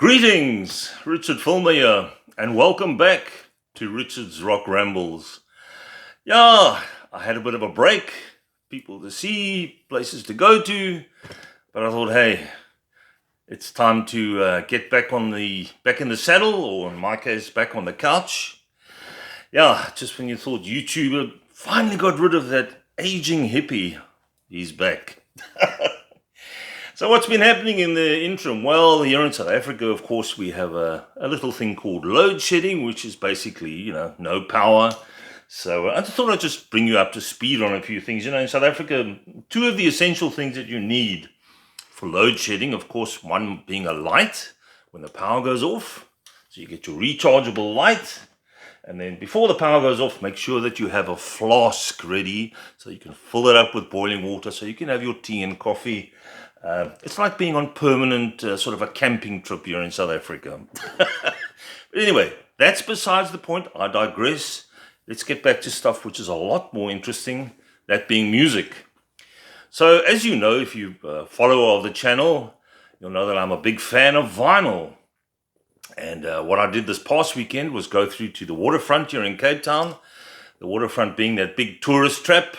Greetings, Richard Fulmer here, and welcome back to Richard's Rock Rambles. Yeah, I had a bit of a break, people to see, places to go to, but I thought, hey, it's time to get back in the saddle, or in my case, back on the couch. Yeah, just when you thought YouTube finally got rid of that aging hippie, he's back. So what's been happening in the interim? Well, here in South Africa, of course, we have a little thing called load shedding, which is basically, no power. So I thought I'd just bring you up to speed on a few things. In South Africa, two of the essential things that you need for load shedding, of course, one being a light when the power goes off. So you get your rechargeable light. And then before the power goes off, make sure that you have a flask ready so you can fill it up with boiling water so you can have your tea and coffee. It's like being on permanent sort of a camping trip here in South Africa. But anyway, that's besides the point. I digress. Let's get back to stuff which is a lot more interesting, that being music. So as you know, if you're a follower of the channel, you'll know that I'm a big fan of vinyl. And what I did this past weekend was go through to the Waterfront here in Cape Town. The Waterfront being that big tourist trap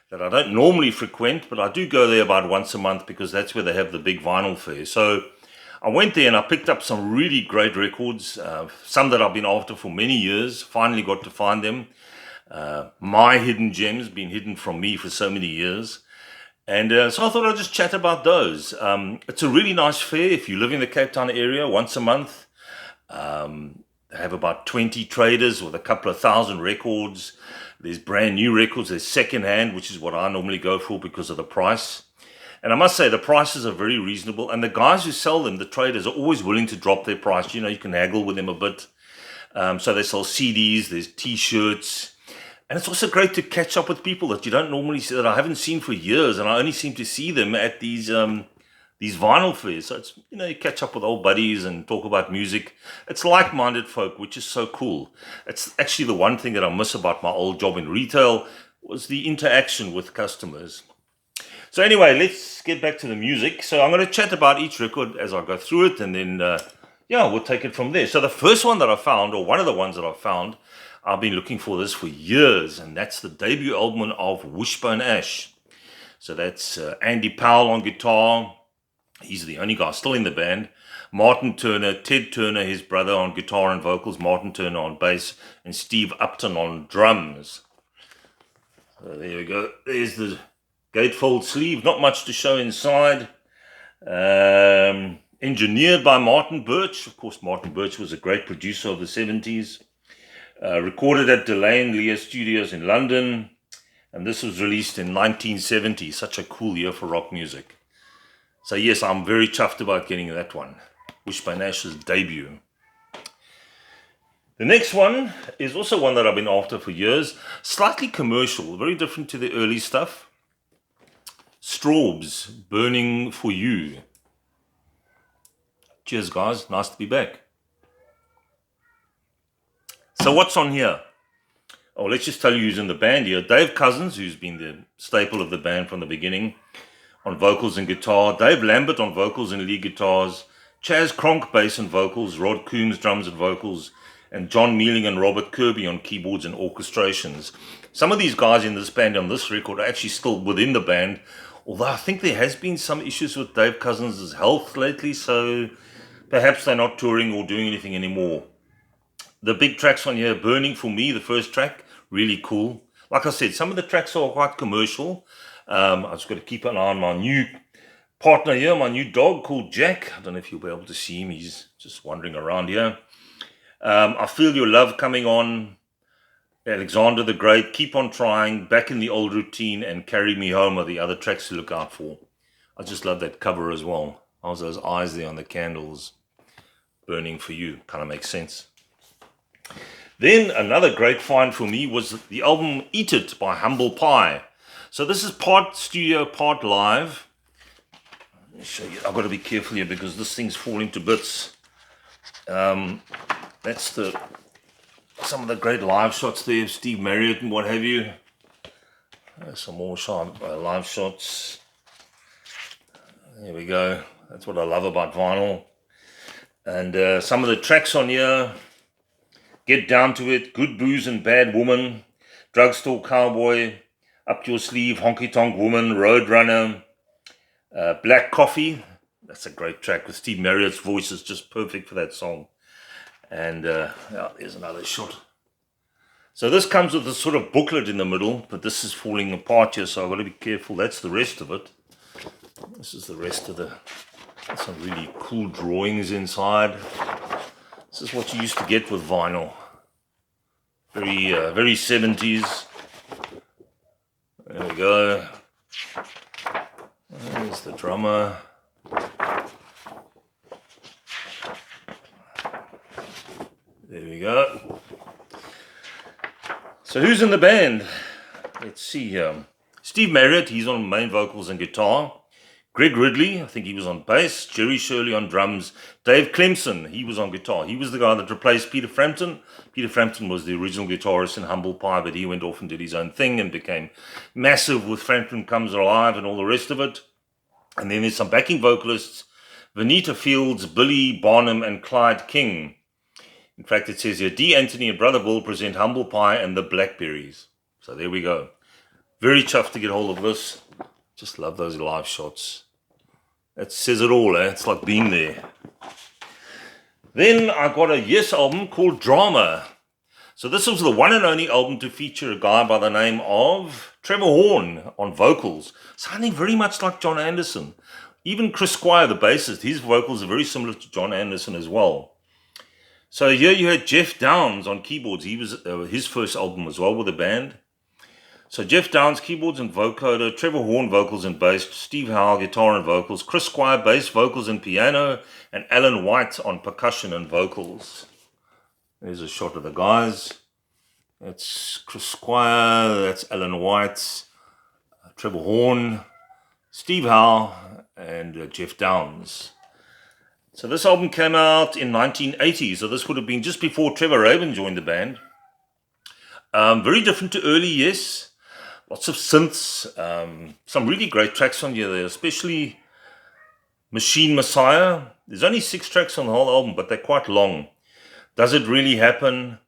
that I don't normally frequent, but I do go there about once a month because that's where they have the big vinyl fair. So I went there and I picked up some really great records, some that I've been after for many years, finally got to find them. My hidden gems, been hidden from me for so many years. And so I thought I'd just chat about those. It's a really nice fair if you live in the Cape Town area once a month. They have about 20 traders with a couple of thousand records. There's brand new records, there's second hand, which is what I normally go for because of the price. And I must say the prices are very reasonable, and the guys who sell them, the traders, are always willing to drop their price. You can haggle with them a bit. So they sell CDs, there's t-shirts, and it's also great to catch up with people that you don't normally see, that I haven't seen for years, and I only seem to see them at these vinyl fairs. So it's, you catch up with old buddies and talk about music. It's like-minded folk, which is so cool. It's actually the one thing that I miss about my old job in retail was the interaction with customers. So anyway, let's get back to the music. So I'm going to chat about each record as I go through it, and then, we'll take it from there. So the first one that I found, or one of the ones that I found, I've been looking for this for years, and that's the debut album of Wishbone Ash. So that's Andy Powell on guitar. He's the only guy still in the band. Martin Turner, Ted Turner, his brother, on guitar and vocals. Martin Turner on bass. And Steve Upton on drums. So there we go. There's the gatefold sleeve. Not much to show inside. Engineered by Martin Birch. Of course, Martin Birch was a great producer of the 70s. Recorded at Delane Lea Studios in London. And this was released in 1970. Such a cool year for rock music. So yes, I'm very chuffed about getting that one. Wishbone Ash's debut. The next one is also one that I've been after for years. Slightly commercial, very different to the early stuff. Strawbs, Burning for You. Cheers guys, nice to be back. So what's on here? Oh, let's just tell you who's in the band here. Dave Cousins, who's been the staple of the band from the beginning, on vocals and guitar. Dave Lambert on vocals and lead guitars. Chaz Cronk bass and vocals. Rod Coombs drums and vocals. And John Mealing and Robert Kirby on keyboards and orchestrations. Some of these guys in this band on this record are actually still within the band, although I think there has been some issues with Dave Cousins' health lately, so perhaps they're not touring or doing anything anymore. The big tracks on here, Burning for Me, the first track, really cool. Like I said, some of the tracks are quite commercial. I've just got to keep an eye on my new partner here, my new dog called Jack. I don't know if you'll be able to see him. He's just wandering around here. I Feel Your Love coming on. Alexander the Great, Keep on Trying, Back in the Old Routine, and Carry Me Home are the other tracks to look out for. I just love that cover as well. How's those eyes there on the candles? Burning for You. Kind of makes sense. Then another great find for me was the album Eat It by Humble Pie. So this is part studio, part live. Let me show you. I've got to be careful here because this thing's falling to bits. That's some of the great live shots there of Steve Marriott and what have you. Some more live shots. There we go. That's what I love about vinyl. And some of the tracks on here: Get Down to It, Good Booze and Bad Woman, Drugstore Cowboy, Up Your Sleeve, Honky Tonk Woman, Roadrunner, Black Coffee. That's a great track with Steve Marriott's voice is just perfect for that song. And yeah, there's another shot. So this comes with a sort of booklet in the middle, but this is falling apart here, so I've got to be careful. That's the rest of it. This is the rest of some really cool drawings inside. This is what you used to get with vinyl. Very 70s. There we go. There's the drummer. There we go. So who's in the band? Let's see. Steve Marriott, he's on main vocals and guitar. Greg Ridley, I think he was on bass. Jerry Shirley on drums. Dave Clemson, he was on guitar. He was the guy that replaced Peter Frampton. Peter Frampton was the original guitarist in Humble Pie, but he went off and did his own thing and became massive with Frampton Comes Alive and all the rest of it. And then there's some backing vocalists: Vanita Fields, Billy Barnum, and Clyde King. In fact, it says here, D. Anthony and Brother Bill present Humble Pie and the Blackberries. So there we go. Very chuffed to get hold of this. Just love those live shots. That says it all, eh? It's like being there. Then I got a Yes album called Drama. So this was the one and only album to feature a guy by the name of Trevor Horn on vocals, sounding very much like John Anderson. Even Chris Squire, the bassist, his vocals are very similar to John Anderson as well. So here you had Jeff Downs on keyboards. He was his first album as well with the band. So Jeff Downs, keyboards and vocoder, Trevor Horn, vocals and bass, Steve Howe, guitar and vocals, Chris Squire, bass, vocals and piano, and Alan White on percussion and vocals. There's a shot of the guys. That's Chris Squire, that's Alan White, Trevor Horn, Steve Howe, and Jeff Downs. So this album came out in 1980, so this would have been just before Trevor Rabin joined the band. Very different to early Yes. Lots of synths, some really great tracks on here there, especially Machine Messiah. There's only 6 tracks on the whole album, but they're quite long. Does It Really Happen?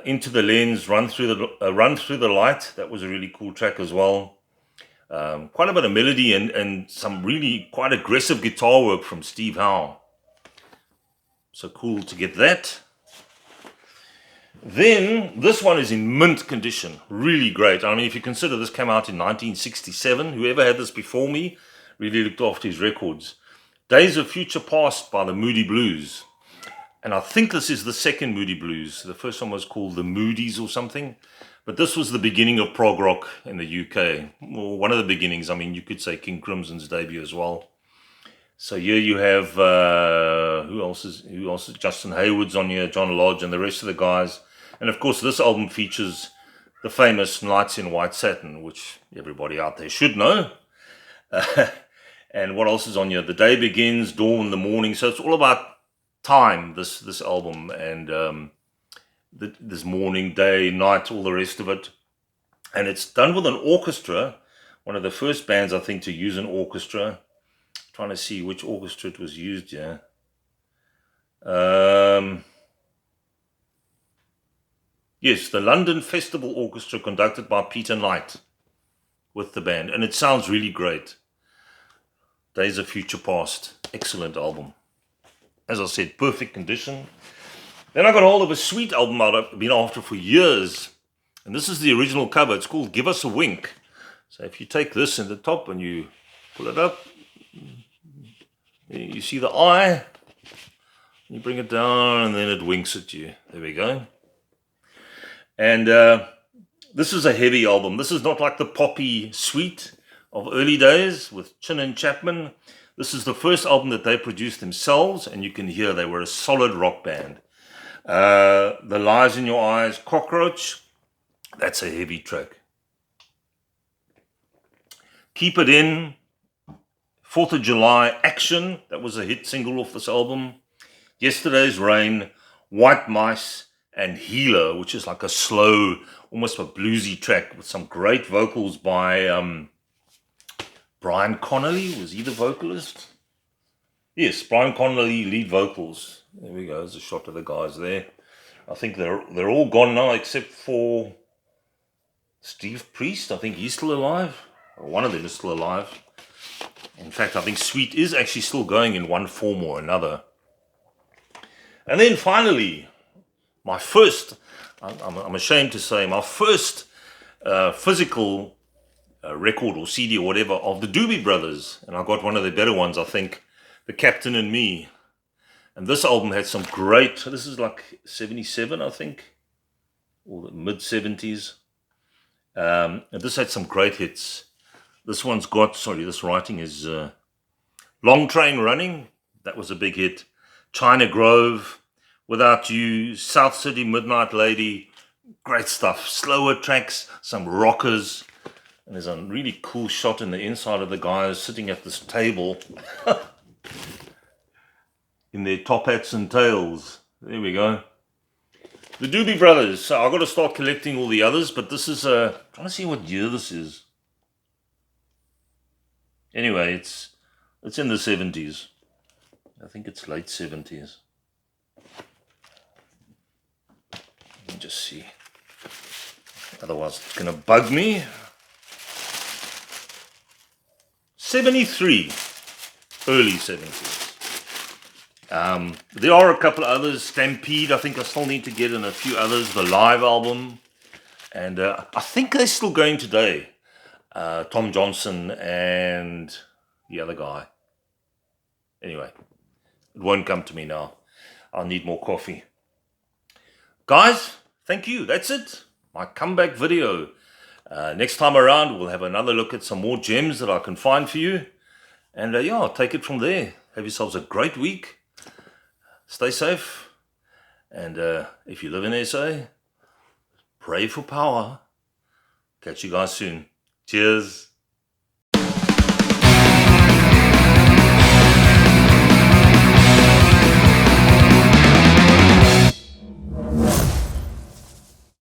Into the Lens, Run Through the Light. That was a really cool track as well. Quite a bit of melody and some really quite aggressive guitar work from Steve Howe. So cool to get that. Then this one is in mint condition, really great. I mean, if you consider this came out in 1967, whoever had this before me really looked after his records. Days of Future Past by the Moody Blues. And I think this is the second Moody Blues. The first one was called the Moodies or something. But this was the beginning of prog rock in the UK. Well, one of the beginnings. I mean, you could say King Crimson's debut as well. So here you have, who else is Justin Hayward's on here, John Lodge and the rest of the guys. And of course, this album features the famous Nights in White Satin, which everybody out there should know. And what else is on here? The Day Begins, Dawn, The Morning. So it's all about time, this album. And this morning, day, night, all the rest of it. And it's done with an orchestra. One of the first bands, I think, to use an orchestra. Trying to see which orchestra it was used, yeah. Yes, the London Festival Orchestra conducted by Peter Knight with the band. And it sounds really great. Days of Future Past. Excellent album. As I said, perfect condition. Then I got hold of a sweet album I've been after for years. And this is the original cover. It's called Give Us a Wink. So if you take this in the top and you pull it up, you see the eye. You bring it down and then it winks at you. There we go. And this is a heavy album. This is not like the poppy sweet of early days with Chin and Chapman. This is the first album that they produced themselves, and you can hear they were a solid rock band. The Lies in Your Eyes, Cockroach, that's a heavy track. Keep It In, 4th of July, Action, that was a hit single off this album. Yesterday's Rain, White Mice, and Healer, which is like a slow, almost a bluesy track with some great vocals by Brian Connolly. Was he the vocalist? Yes, Brian Connolly, lead vocals. There we go. There's a shot of the guys there. I think they're all gone now except for Steve Priest. I think he's still alive. Or one of them is still alive. In fact, I think Sweet is actually still going in one form or another. And then finally, my first, I'm ashamed to say, my first physical record or CD or whatever of the Doobie Brothers. And I got one of the better ones, I think, The Captain and Me. And this album had some great, this is like 77, I think, or the mid-70s. And this had some great hits. This one's got, sorry, this writing is Long Train Running. That was a big hit. China Grove, Without You, South City Midnight Lady. Great stuff. Slower tracks, some rockers. And there's a really cool shot in the inside of the guys sitting at this table in their top hats and tails. There we go. The Doobie Brothers. So I've got to start collecting all the others, but this is I'm trying to see what year this is. Anyway, it's in the 70s. I think it's late 70s. Let me just see. Otherwise it's going to bug me. 73. Early 70s. There are a couple of others. Stampede, I think I still need to get in a few others. The live album. And I think they're still going today. Tom Johnson and the other guy. Anyway, it won't come to me now. I'll need more coffee. Guys, thank you. That's it. My comeback video. Next time around, we'll have another look at some more gems that I can find for you. And yeah, I'll take it from there. Have yourselves a great week. Stay safe. And if you live in SA, pray for power. Catch you guys soon. Cheers.